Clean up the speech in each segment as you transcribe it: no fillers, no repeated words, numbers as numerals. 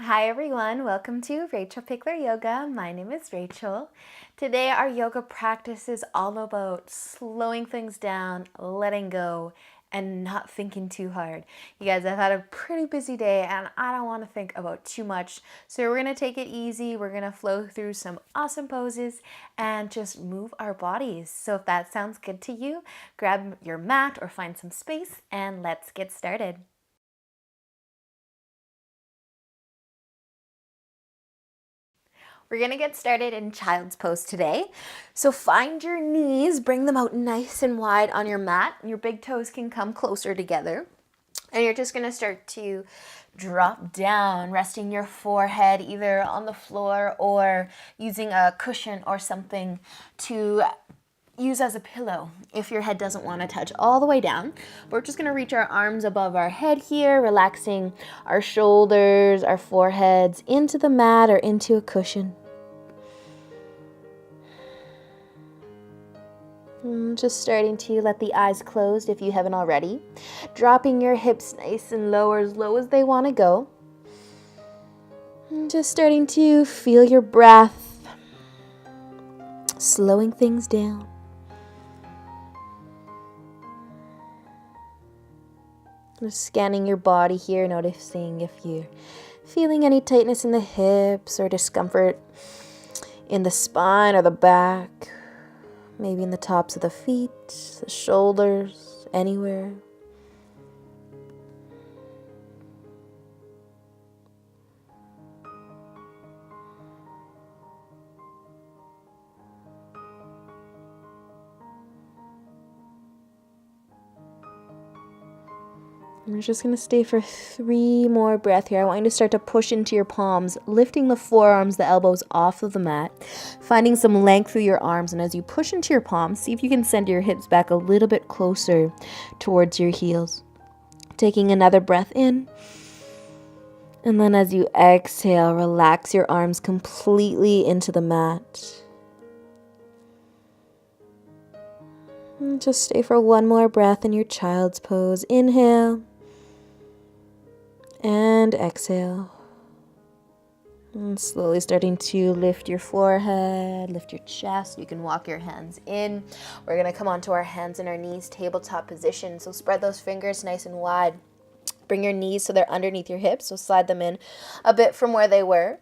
Hi everyone, welcome to Rachelpichleryoga. My name is Rachel. Today our yoga practice is all about slowing things down, letting go, and not thinking too hard. You guys, I've had a pretty busy day and I don't want to think about too much. So we're going to take it easy. We're going to flow through some awesome poses and just move our bodies. So if that sounds good to you, grab your mat or find some space and let's get started. We're gonna get started in child's pose today. So find your knees, bring them out nice and wide on your mat. Your big toes can come closer together. And you're just gonna start to drop down, resting your forehead either on the floor or using a cushion or something to use as a pillow if your head doesn't want to touch all the way down. We're just going to reach our arms above our head here, relaxing our shoulders, our foreheads into the mat or into a cushion. Just starting to let the eyes closed if you haven't already. Dropping your hips nice and low or as low as they want to go. Just starting to feel your breath, slowing things down. Just scanning your body here, noticing if you're feeling any tightness in the hips or discomfort in the spine or the back, maybe in the tops of the feet, the shoulders, anywhere. We're just going to stay for 3 more breaths here. I want you to start to push into your palms, lifting the forearms, the elbows off of the mat, finding some length through your arms. And as you push into your palms, see if you can send your hips back a little bit closer towards your heels. Taking another breath in. And then as you exhale, relax your arms completely into the mat. And just stay for 1 more breath in your child's pose. Inhale. And exhale. And slowly starting to lift your forehead, lift your chest. You can walk your hands in. We're going to come onto our hands and our knees, tabletop position. So spread those fingers nice and wide. Bring your knees so they're underneath your hips. So slide them in a bit from where they were.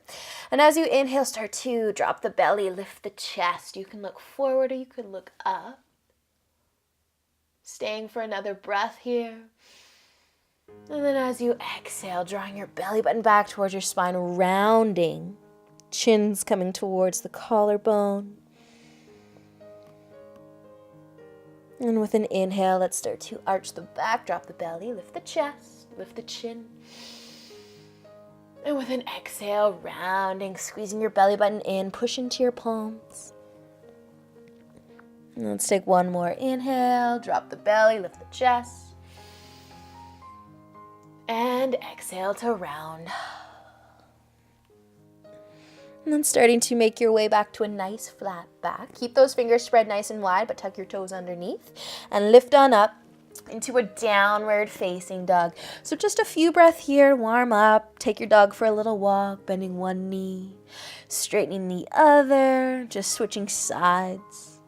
And as you inhale, start to drop the belly, lift the chest. You can look forward or you could look up. Staying for another breath here. And then as you exhale, drawing your belly button back towards your spine, rounding. Chin's coming towards the collarbone. And with an inhale, let's start to arch the back, drop the belly, lift the chest, lift the chin. And with an exhale, rounding, squeezing your belly button in, push into your palms. And let's take 1 more inhale, drop the belly, lift the chest. And exhale to round. And then starting to make your way back to a nice flat back. Keep those fingers spread nice and wide, but tuck your toes underneath. And lift on up into a downward facing dog. So just a few breaths here, warm up. Take your dog for a little walk, bending one knee, straightening the other, just switching sides.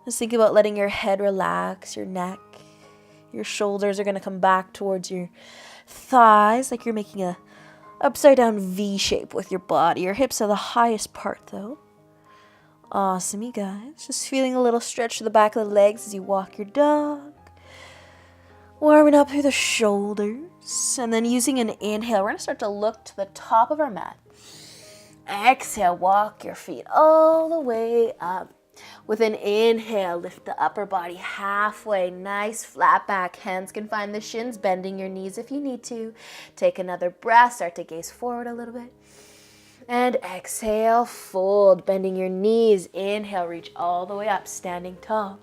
Just think about letting your head relax, your neck. Your shoulders are going to come back towards your thighs, like you're making a upside down V shape with your body. Your hips are the highest part though. Awesome, you guys. Just feeling a little stretch to the back of the legs as you walk your dog. Warming up through the shoulders. And then using an inhale, we're going to start to look to the top of our mat. Exhale, walk your feet all the way up. With an inhale, lift the upper body halfway, nice flat back. Hands can find the shins, bending your knees if you need to. Take another breath, start to gaze forward a little bit. And exhale, fold, bending your knees. Inhale, reach all the way up, standing tall.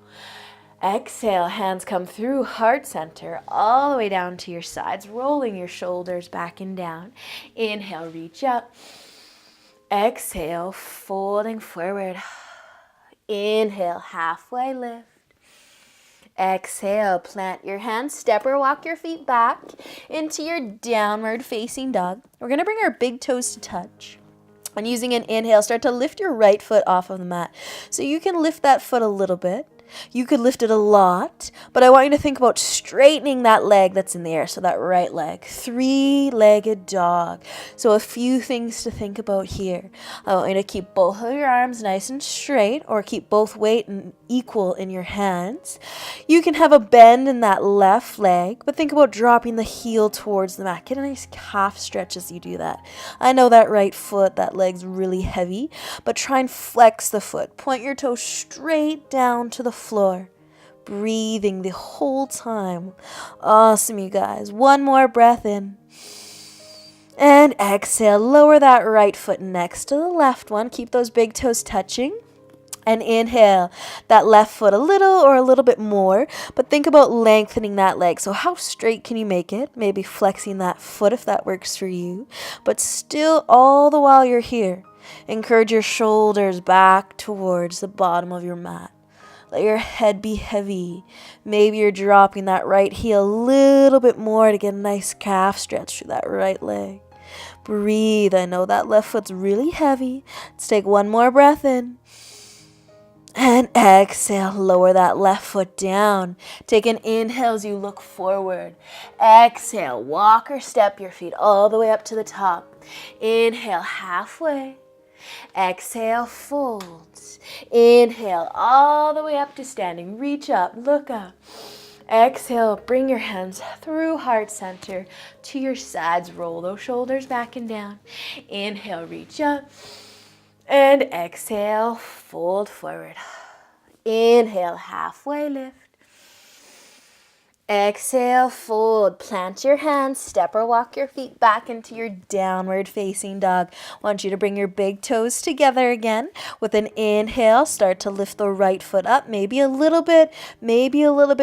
Exhale, hands come through heart center, all the way down to your sides, rolling your shoulders back and down. Inhale, reach up. Exhale, folding forward. Inhale, halfway lift. Exhale, plant your hands, step or walk your feet back into your downward facing dog. We're going to bring our big toes to touch. And using an inhale, start to lift your right foot off of the mat. So you can lift that foot a little bit. You could lift it a lot, but I want you to think about straightening that leg that's in the air. So that right leg, three-legged dog. So a few things to think about here. I want you to keep both of your arms nice and straight, or keep both weight and equal in your hands. You can have a bend in that left leg, but think about dropping the heel towards the mat. Get a nice calf stretch as you do that. I know that right foot, that leg's really heavy, but try and flex the foot. Point your toes straight down to the floor, breathing the whole time. Awesome, you guys. One more breath in. And exhale. Lower that right foot next to the left one. Keep those big toes touching. And inhale that left foot a little bit more, but think about lengthening that leg. So how straight can you make it? Maybe flexing that foot if that works for you, but still all the while you're here, encourage your shoulders back towards the bottom of your mat. Let your head be heavy. Maybe you're dropping that right heel a little bit more to get a nice calf stretch through that right leg. Breathe. I know that left foot's really heavy. Let's take one more breath in. And exhale, lower that left foot down. Take an inhale as you look forward. Exhale, walk or step your feet all the way up to the top. Inhale, halfway. Exhale, fold. Inhale, all the way up to standing. Reach up, look up. Exhale, bring your hands through heart center to your sides. Roll those shoulders back and down. Inhale, reach up. And exhale, fold forward. Inhale, halfway lift. Exhale, fold. Plant your hands, step or walk your feet back into your downward facing dog. I want you to bring your big toes together again. With an inhale, start to lift the right foot up, maybe a little bit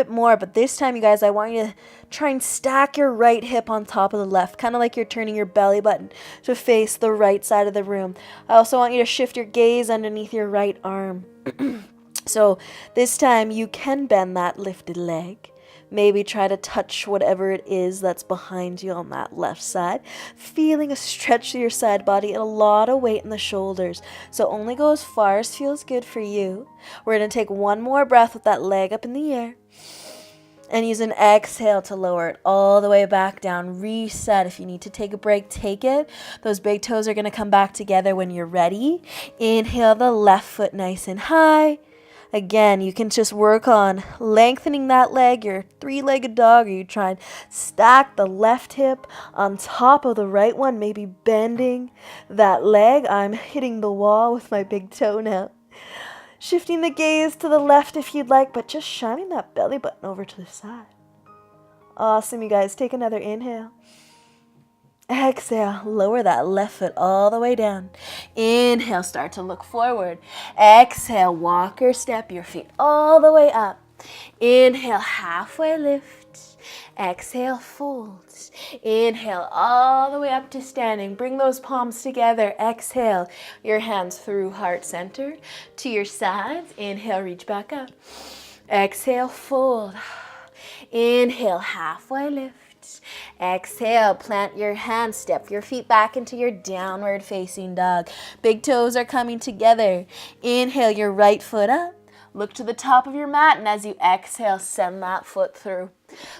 more. But this time, you guys, I want you to try and stack your right hip on top of the left, kind of like you're turning your belly button to face the right side of the room. I also want you to shift your gaze underneath your right arm. So this time, you can bend that lifted leg. Maybe try to touch whatever it is that's behind you on that left side. Feeling a stretch through your side body and a lot of weight in the shoulders. So only go as far as feels good for you. We're going to take one more breath with that leg up in the air. And use an exhale to lower it all the way back down. Reset. If you need to take a break, take it. Those big toes are going to come back together when you're ready. Inhale the left foot nice and high. Again, you can just work on lengthening that leg, your three-legged dog, or you try and stack the left hip on top of the right one, maybe bending that leg. I'm hitting the wall with my big toe now. Shifting the gaze to the left if you'd like, but just shining that belly button over to the side. Awesome, you guys. Take another inhale. Exhale, lower that left foot all the way down. Inhale, start to look forward. Exhale, walk or step your feet all the way up. Inhale, halfway lift. Exhale, fold. Inhale, all the way up to standing. Bring those palms together. Exhale, your hands through heart center to your sides. Inhale, reach back up. Exhale, fold. Inhale, halfway lift. Exhale, plant your hands, step your feet back into your downward facing dog. Big toes are coming together. Inhale your right foot up. Look to the top of your mat, and as you exhale, send that foot through.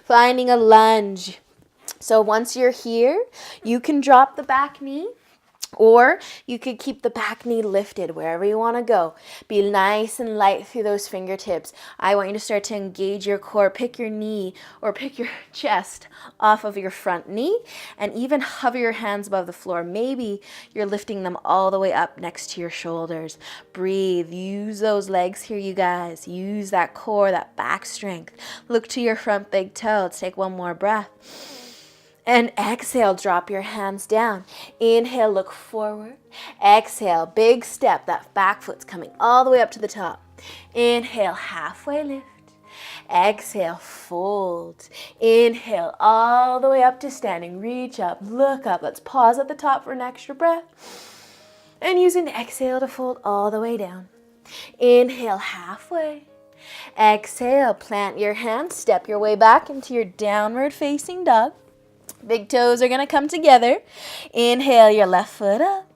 Finding a lunge. So once you're here, you can drop the back knee, or you could keep the back knee lifted wherever you want to go. Be nice and light through those fingertips. I want you to start to engage your core. Pick your knee or pick your chest off of your front knee and even hover your hands above the floor. Maybe you're lifting them all the way up next to your shoulders. Breathe. Use those legs here, you guys. Use that core, that back strength. Look to your front big toe. Let's take one more breath. And exhale, drop your hands down. Inhale, look forward. Exhale, big step. That back foot's coming all the way up to the top. Inhale, halfway lift. Exhale, fold. Inhale, all the way up to standing. Reach up, look up. Let's pause at the top for an extra breath. And use an exhale to fold all the way down. Inhale, halfway. Exhale, plant your hands, step your way back into your downward facing dog. Big toes are going to come together. Inhale your left foot up.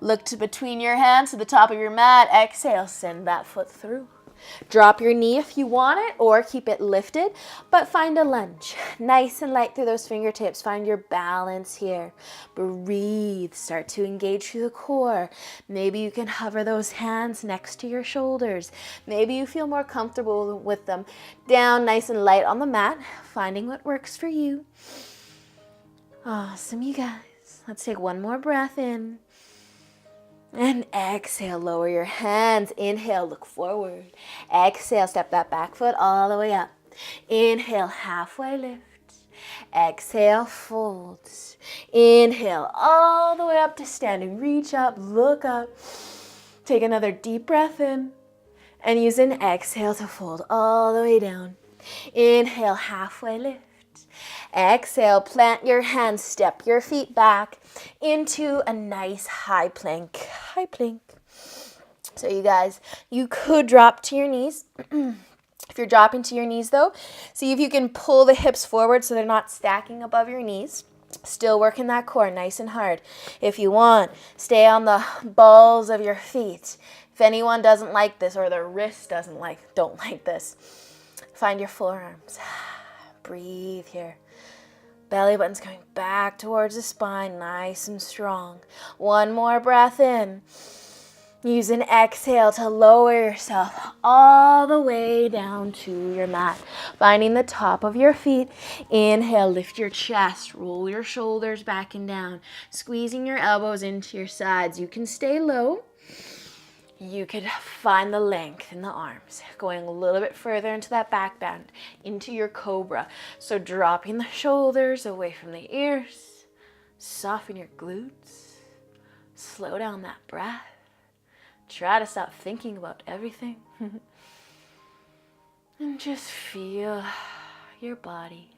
Look to between your hands to the top of your mat. Exhale, send that foot through. Drop your knee if you want it, or keep it lifted, but find a lunge. Nice and light through those fingertips. Find your balance here. Breathe. Start to engage through the core. Maybe you can hover those hands next to your shoulders. Maybe you feel more comfortable with them down nice and light on the mat, finding what works for you. Awesome, you guys. Let's take one more breath in. And exhale, lower your hands. Inhale, look forward. Exhale, step that back foot all the way up. Inhale, halfway lift. Exhale, fold. Inhale, all the way up to standing. Reach up, look up. Take another deep breath in. And use an exhale to fold all the way down. Inhale, halfway lift. Exhale, plant your hands, step your feet back into a nice high plank. High plank. So you guys, you could drop to your knees. If you're dropping to your knees though, see if you can pull the hips forward so they're not stacking above your knees. Still working that core nice and hard. If you want, stay on the balls of your feet. If anyone doesn't like this or their wrist don't like this, find your forearms. Breathe here. Belly button's coming back towards the spine, nice and strong. One more breath in. Use an exhale to lower yourself all the way down to your mat. Finding the top of your feet. Inhale, lift your chest, roll your shoulders back and down. Squeezing your elbows into your sides. You can stay low. You could find the length in the arms, going a little bit further into that back bend, into your cobra. So dropping the shoulders away from the ears, soften your glutes, slow down that breath. Try to stop thinking about everything. And just feel your body.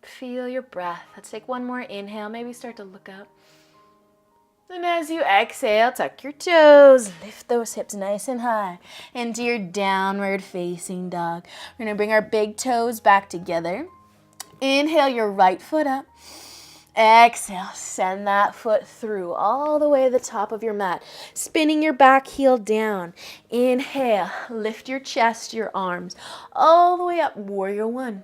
Feel your breath. Let's take one more inhale, maybe start to look up. And as you exhale, tuck your toes, lift those hips nice and high into your downward facing dog. We're going to bring our big toes back together. Inhale your right foot up. Exhale, send that foot through all the way to the top of your mat. Spinning your back heel down. Inhale, lift your chest, your arms, all the way up, warrior one.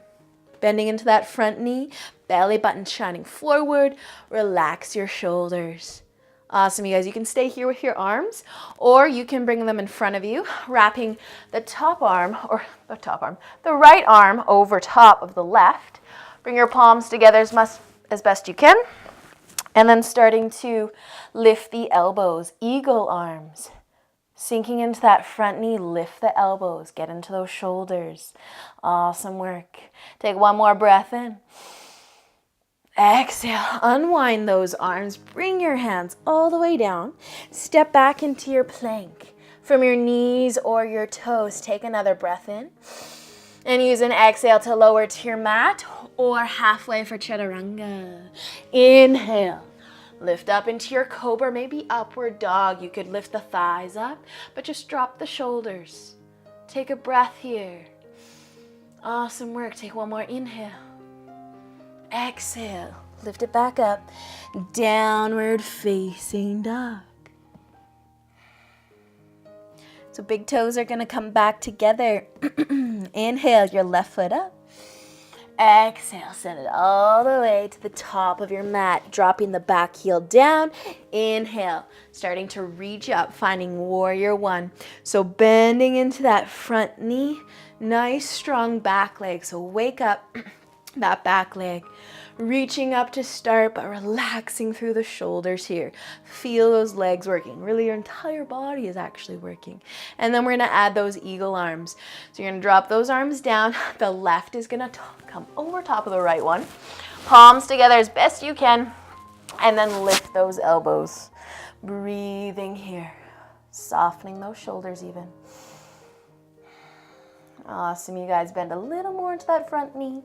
Bending into that front knee, belly button shining forward. Relax your shoulders. Awesome, you guys. You can stay here with your arms, or you can bring them in front of you, wrapping the right arm over top of the left. Bring your palms together as best you can, and then starting to lift the elbows, eagle arms. Sinking into that front knee, lift the elbows, get into those shoulders. Awesome work. Take one more breath in. Exhale, unwind those arms, bring your hands all the way down, step back into your plank. From your knees or your toes, take another breath in, and use an exhale to lower to your mat or halfway for chaturanga. Inhale, lift up into your cobra, maybe upward dog. You could lift the thighs up, but just drop the shoulders. Take a breath here. Awesome work. Take one more inhale. Exhale, lift it back up, downward facing dog. So big toes are going to come back together. Inhale, your left foot up. Exhale, send it all the way to the top of your mat, dropping the back heel down. Inhale, starting to reach up, finding warrior one. So bending into that front knee, nice strong back leg. So wake up that back leg, reaching up to start, but relaxing through the shoulders here. Feel those legs working. Really, your entire body is actually working. And then we're going to add those eagle arms. So you're going to drop those arms down. The left is going to come over top of the right one. Palms together as best you can. And then lift those elbows. Breathing here. Softening those shoulders even. Awesome, you guys. Bend a little more into that front knee.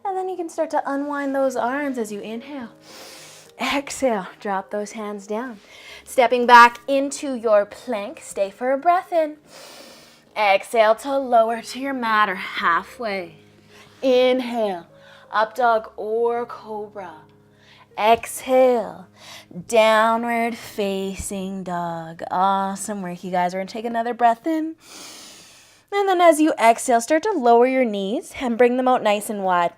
And then you can start to unwind those arms as you inhale. Exhale, drop those hands down. Stepping back into your plank, stay for a breath in. Exhale to lower to your mat or halfway. Inhale, up dog or cobra. Exhale, downward facing dog. Awesome work, you guys. We're going to take another breath in. And then as you exhale, start to lower your knees and bring them out nice and wide.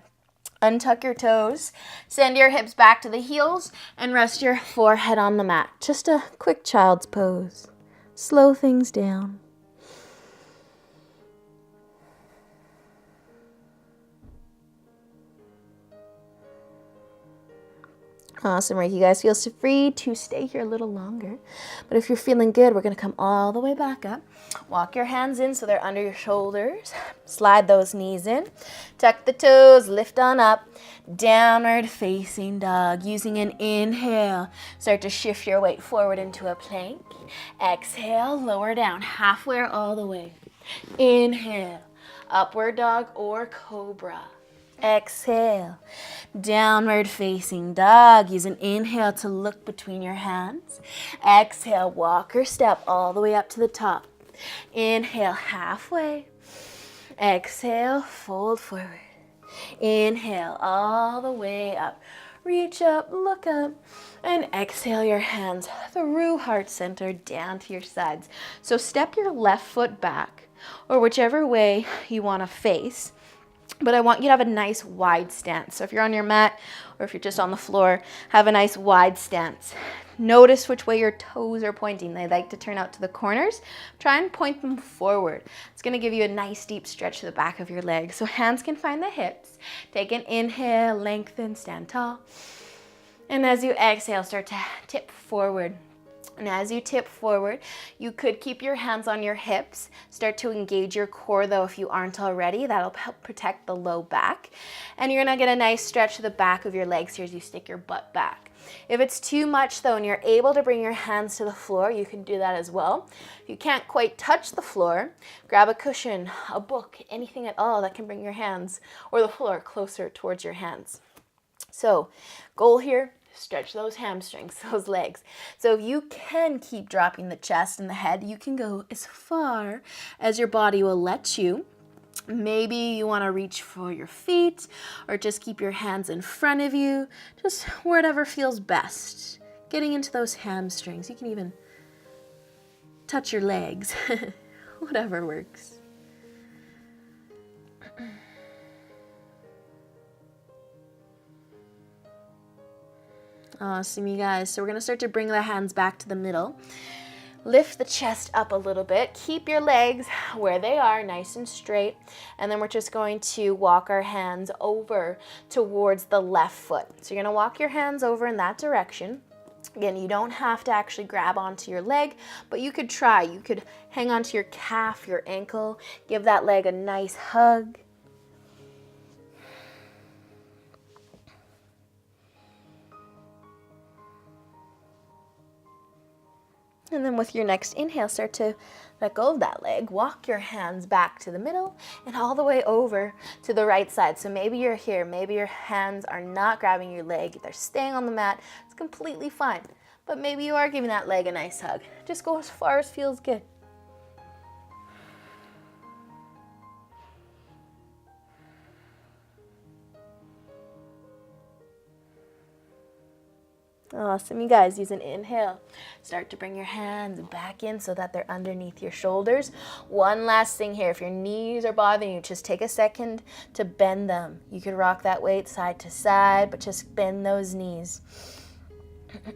Untuck your toes, send your hips back to the heels, and rest your forehead on the mat. Just a quick child's pose. Slow things down. Awesome, right? You guys feel free to stay here a little longer. But if you're feeling good, we're going to come all the way back up. Walk your hands in so they're under your shoulders. Slide those knees in. Tuck the toes, lift on up. Downward facing dog. Using an inhale, start to shift your weight forward into a plank. Exhale, lower down, halfway or all the way. Inhale, upward dog or cobra. Exhale, downward facing dog. Use an inhale to look between your hands. Exhale, walk or step all the way up to the top. Inhale, halfway. Exhale, fold forward. Inhale, all the way up. Reach up, look up, and exhale your hands through heart center down to your sides. So step your left foot back, or whichever way you want to face. But I want you to have a nice wide stance. So if you're on your mat or if you're just on the floor, have a nice wide stance. Notice which way your toes are pointing. They like to turn out to the corners. Try and point them forward. It's going to give you a nice deep stretch to the back of your legs. So hands can find the hips. Take an inhale, lengthen, stand tall. And as you exhale, start to tip forward. And as you tip forward, you could keep your hands on your hips. Start to engage your core though if you aren't already. That'll help protect the low back. And you're gonna get a nice stretch to the back of your legs here as you stick your butt back. If it's too much though and you're able to bring your hands to the floor, you can do that as well. If you can't quite touch the floor, grab a cushion, a book, anything at all that can bring your hands or the floor closer towards your hands. So, goal here, stretch those hamstrings, those legs. So if you can keep dropping the chest and the head, you can go as far as your body will let you. Maybe you want to reach for your feet or just keep your hands in front of you. Just whatever feels best. Getting into those hamstrings. You can even touch your legs. Whatever works. Awesome, you guys. So we're going to start to bring the hands back to the middle. Lift the chest up a little bit. Keep your legs where they are, nice and straight. And then we're just going to walk our hands over towards the left foot. So you're going to walk your hands over in that direction. Again, you don't have to actually grab onto your leg, but you could try. You could hang onto your calf, your ankle, give that leg a nice hug. And then with your next inhale, start to let go of that leg. Walk your hands back to the middle and all the way over to the right side. So maybe you're here, maybe your hands are not grabbing your leg, they're staying on the mat. It's completely fine. But maybe you are giving that leg a nice hug. Just go as far as feels good. Awesome, you guys. Use an inhale. Start to bring your hands back in so that they're underneath your shoulders. One last thing here. If your knees are bothering you, just take a second to bend them. You could rock that weight side to side, but just bend those knees.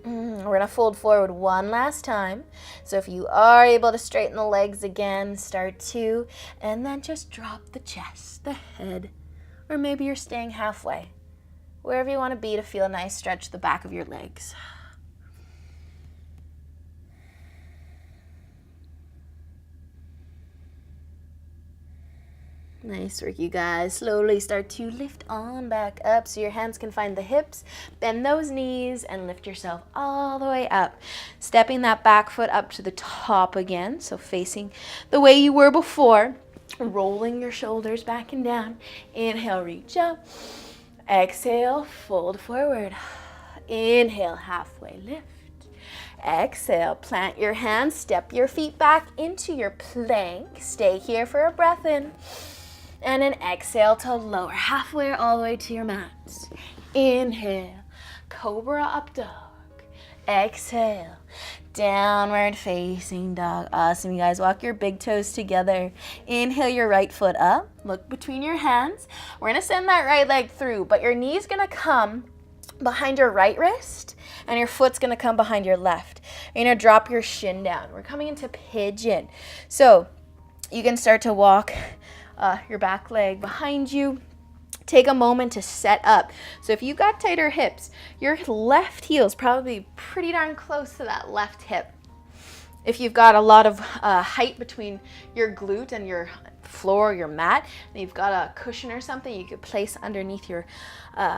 We're going to fold forward one last time. So if you are able to straighten the legs again, start to, and then just drop the chest, the head, or maybe you're staying halfway. Wherever you want to be to feel a nice stretch to the back of your legs. Nice work, you guys. Slowly start to lift on back up so your hands can find the hips. Bend those knees and lift yourself all the way up. Stepping that back foot up to the top again. So facing the way you were before. Rolling your shoulders back and down. Inhale, reach up. Exhale, fold forward. Inhale, halfway lift. Exhale, plant your hands, step your feet back into your plank. Stay here for a breath in. And then exhale to lower halfway all the way to your mat. Inhale, cobra up dog. Exhale, downward facing dog. Awesome, you guys. Walk your big toes together. Inhale your right foot up. Look between your hands. We're going to send that right leg through, but your knee's going to come behind your right wrist, and your foot's going to come behind your left. You're going to drop your shin down. We're coming into pigeon. So you can start to walk your back leg behind you. Take a moment to set up. So if you got tighter hips, your left heel is probably pretty darn close to that left hip. If you've got a lot of height between your glute and your floor or your mat, and you've got a cushion or something you could place underneath your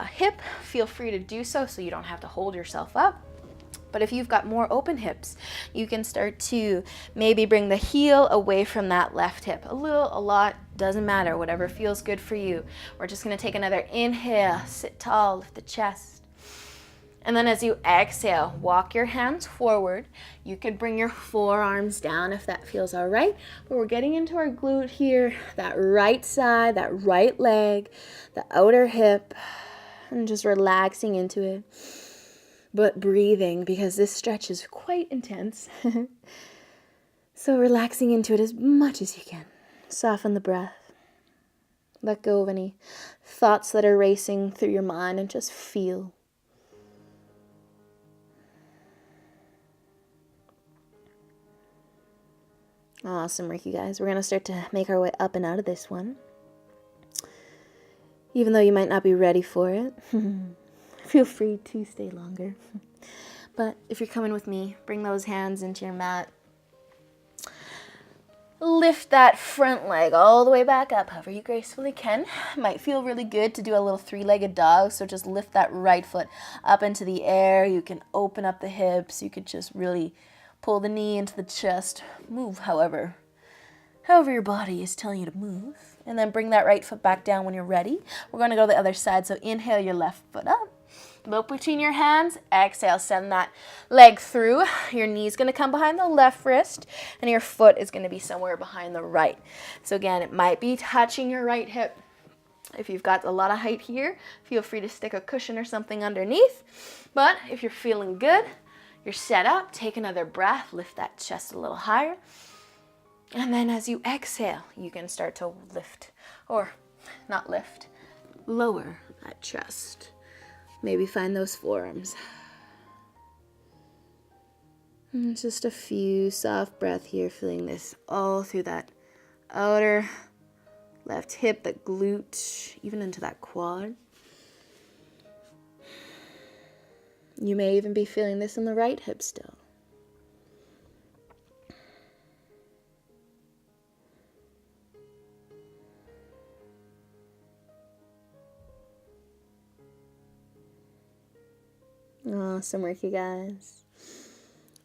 hip, feel free to do so you don't have to hold yourself up. But if you've got more open hips, you can start to maybe bring the heel away from that left hip. A little, a lot, doesn't matter, whatever feels good for you. We're just gonna take another inhale, sit tall, lift the chest. And then as you exhale, walk your hands forward. You could bring your forearms down if that feels all right. But we're getting into our glute here, that right side, that right leg, the outer hip, and just relaxing into it. But breathing, because this stretch is quite intense. So relaxing into it as much as you can. Soften the breath. Let go of any thoughts that are racing through your mind and just feel. Awesome work, you guys. We're going to start to make our way up and out of this one. Even though you might not be ready for it. Feel free to stay longer. But if you're coming with me, bring those hands into your mat. Lift that front leg all the way back up, however you gracefully can. Might feel really good to do a little three-legged dog, so just lift that right foot up into the air. You can open up the hips. You could just really pull the knee into the chest. Move however your body is telling you to move. And then bring that right foot back down when you're ready. We're going to go to the other side, so inhale your left foot up. Look between your hands. Exhale, send that leg through. Your knee's going to come behind the left wrist, and your foot is going to be somewhere behind the right. So again, it might be touching your right hip. If you've got a lot of height here, feel free to stick a cushion or something underneath. But if you're feeling good, you're set up, take another breath, lift that chest a little higher. And then as you exhale, you can start to lift, or not lift, lower that chest. Maybe find those forearms. And just a few soft breath here, feeling this all through that outer left hip, that glute, even into that quad. You may even be feeling this in the right hip still. Awesome work, you guys.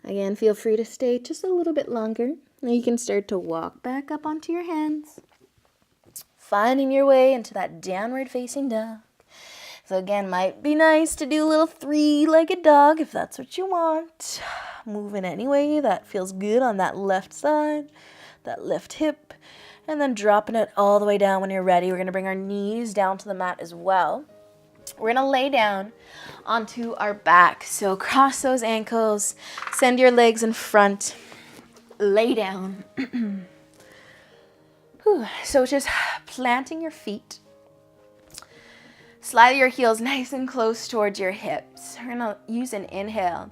Again, feel free to stay just a little bit longer. Now you can start to walk back up onto your hands, finding your way into that downward facing dog. So again, might be nice to do a little three-legged dog if that's what you want. Move in any way that feels good on that left side, that left hip, and then dropping it all the way down when you're ready. We're going to bring our knees down to the mat as well. We're going to lay down onto our back. So cross those ankles, send your legs in front, lay down. So just planting your feet. Slide your heels nice and close towards your hips. We're going to use an inhale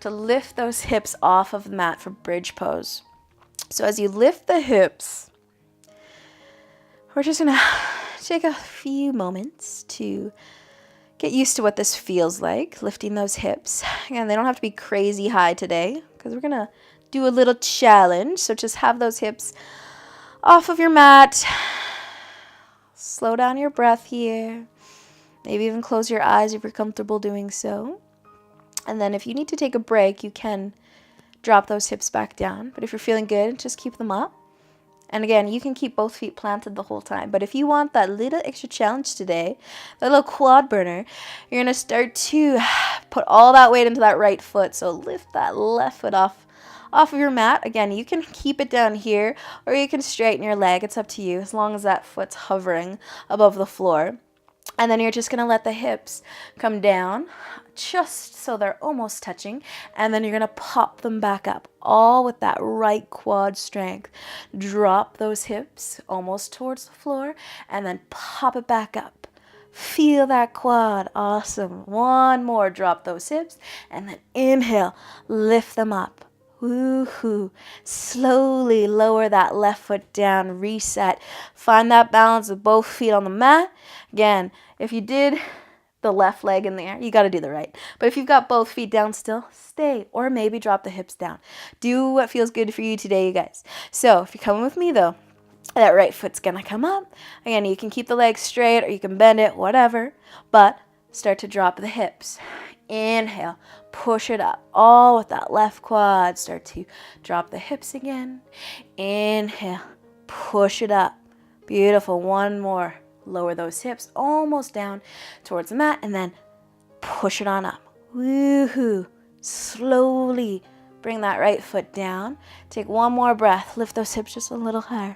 to lift those hips off of the mat for bridge pose. So as you lift the hips, we're just going to take a few moments to get used to what this feels like, lifting those hips. Again, they don't have to be crazy high today because we're going to do a little challenge. So just have those hips off of your mat. Slow down your breath here. Maybe even close your eyes if you're comfortable doing so. And then if you need to take a break, you can drop those hips back down. But if you're feeling good, just keep them up. And again, you can keep both feet planted the whole time. But if you want that little extra challenge today, that little quad burner, you're going to start to put all that weight into that right foot. So lift that left foot off of your mat. Again, you can keep it down here or you can straighten your leg. It's up to you as long as that foot's hovering above the floor. And then you're just going to let the hips come down just so they're almost touching. And then you're going to pop them back up, all with that right quad strength. Drop those hips almost towards the floor and then pop it back up. Feel that quad. Awesome. One more. Drop those hips and then inhale. Lift them up. Woohoo. Slowly lower that left foot down. Reset. Find that balance with both feet on the mat. Again, if you did the left leg in the air, you got to do the right. But if you've got both feet down still, stay. Or maybe drop the hips down. Do what feels good for you today, you guys. So if you're coming with me though, that right foot's going to come up. Again, you can keep the leg straight or you can bend it, whatever. But start to drop the hips. Inhale, push it up, all with that left quad. Start to drop the hips again. Inhale, push it up. Beautiful. One more. Lower those hips almost down towards the mat and then push it on up. Woohoo. Slowly bring that right foot down. Take one more breath. Lift those hips just a little higher.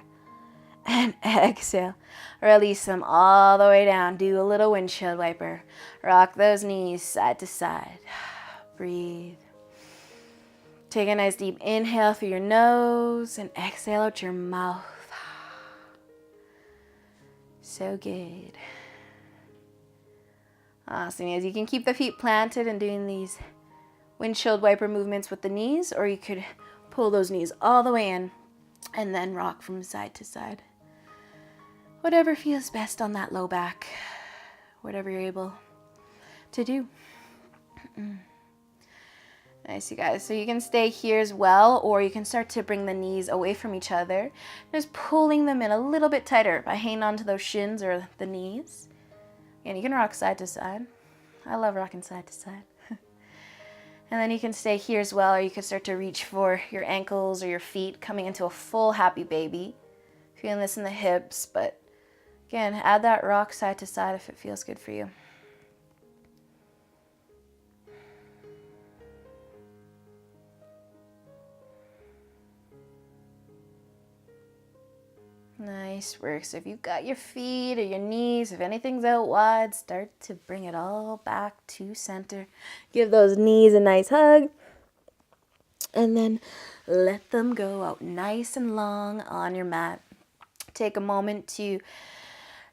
And exhale. Release them all the way down. Do a little windshield wiper. Rock those knees side to side. Breathe. Take a nice deep inhale through your nose and exhale out your mouth. So good. Awesome. As you can keep the feet planted and doing these windshield wiper movements with the knees, or you could pull those knees all the way in and then rock from side to side. Whatever feels best on that low back, whatever you're able to do. Nice, you guys. So you can stay here as well, or you can start to bring the knees away from each other. Just pulling them in a little bit tighter by hanging onto those shins or the knees. And you can rock side to side. I love rocking side to side. And then you can stay here as well, or you can start to reach for your ankles or your feet, coming into a full happy baby. Feeling this in the hips, but again, add that rock side to side if it feels good for you. Nice work. So if you've got your feet or your knees, if anything's out wide, start to bring it all back to center. Give those knees a nice hug. And then let them go out nice and long on your mat. Take a moment to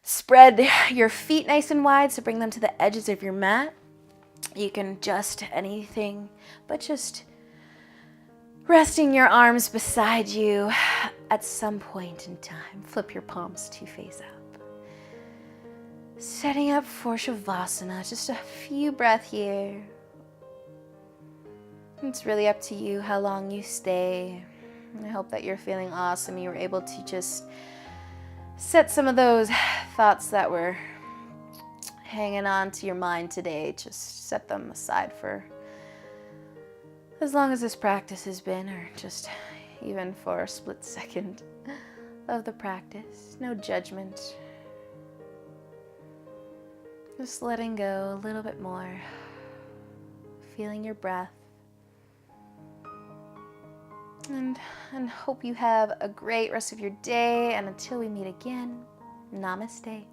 spread your feet nice and wide, so bring them to the edges of your mat. You can adjust anything, but just resting your arms beside you at some point in time. Flip your palms to face up. Setting up for shavasana. Just a few breaths here. It's really up to you how long you stay. I hope that you're feeling awesome. You were able to just set some of those thoughts that were hanging on to your mind today. Just set them aside for as long as this practice has been, or just even for a split second of the practice. No judgment. Just letting go a little bit more. Feeling your breath. And hope you have a great rest of your day. And until we meet again, namaste.